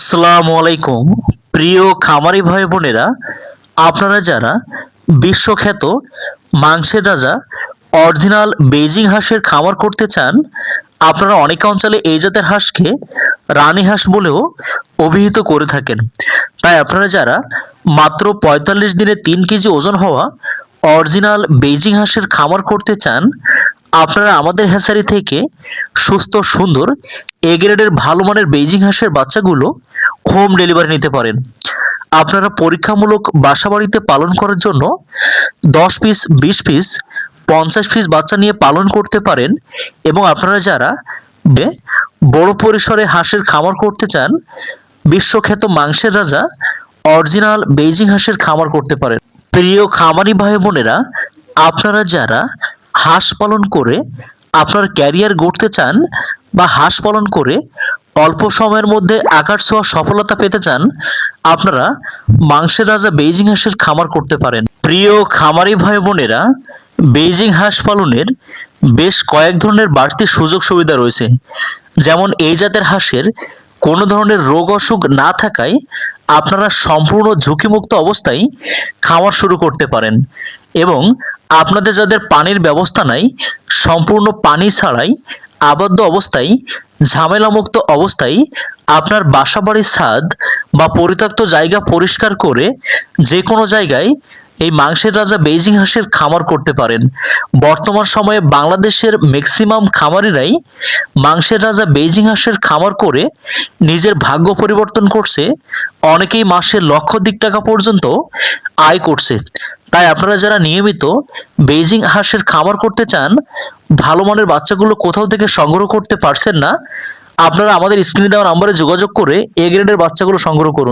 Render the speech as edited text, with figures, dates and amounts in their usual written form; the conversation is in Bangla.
আসসালামু আলাইকুম। প্রিয় খামারি ভাই বোনেরা, আপনারা যারা বিশ্বখ্যাত মাংসের রাজা অরিজিনাল বেজিং হাঁসের খামার করতে চান, আপনারা অনেক অঞ্চলে এই জাতের হাঁসকে রানী হাঁস বলেও অভিহিত করে থাকেন। তাই আপনারা যারা মাত্র ৪৫ দিনে ৩ কেজি ওজন হওয়া অরিজিনাল বেজিং হাঁসের খামার করতে চান, আপনারা আমাদের হ্যাচারি থেকে সুস্থ সুন্দর এ গ্রেডের ভালো মানের বেজিং হাঁসের বাচ্চাগুলো হোম ডেলিভারি নিতে পারেন। আপনারা পরীক্ষামূলক বাসাবাড়িতে পালন করার জন্য ১০ পিস, ২০ পিস, ৫০ পিস বাচ্চা নিয়ে পালন করতে পারেন এবং আপনারা যারা বড় পরিসরে হাঁসের খামার করতে চান, বিশ্বখ্যাত মাংসের রাজা অরিজিনাল বেজিং হাঁসের খামার করতে পারেন। প্রিয় খামারি ভাই বোনেরা, আপনারা যারা হাঁস পালন করে আপনার ক্যারিয়ার গড়তে চান বা হাঁস পালন করে অল্প সময়ের মধ্যে আকাশ ছোঁয়া সফলতা পেতে চান, আপনারা মাংসের রাজা বেইজিং হাঁসের খামার করতে পারেন। প্রিয় খামারি ভাই বোনেরা, বেইজিং হাঁস পালনের বেশ কয়েক ধরনের বাড়তি সুযোগ সুবিধা রয়েছে। যেমন এই জাতের হাঁসের কোনো ধরনের রোগ অসুখ না থাকায় আপনারা সম্পূর্ণ ঝুঁকিমুক্ত অবস্থায় খামার শুরু করতে পারেন এবং আপনাদের যাদের পানির ব্যবস্থা নাই, সম্পূর্ণ পানি ছাড়াই আবদ্ধ অবস্থায় ঝামেলামুক্ত অবস্থায় আপনার বাসাবাড়ির ছাদ বা পরিত্যক্ত জায়গা পরিষ্কার করে যে কোনো জায়গায় এই মাংসের রাজা বেইজিং হাঁসের খামার করতে পারেন। বর্তমান সময়ে বাংলাদেশের ম্যাক্সিমাম খামারিরাই মাংসের রাজা বেইজিং হাঁসের খামার করে নিজের ভাগ্য পরিবর্তন করছে, অনেকেই মাসে লক্ষাধিক টাকা পর্যন্ত আয় করছে। তাই আপনারা যারা নিয়মিত বেইজিং হাঁসের খামার করতে চান, ভালো মানের বাচ্চাগুলো কোথাও থেকে সংগ্রহ করতে পারছেন না, আপনারা আমাদের স্ক্রিনে দেওয়া নম্বরে যোগাযোগ করে এ গ্রেডের বাচ্চাগুলো সংগ্রহ করুন।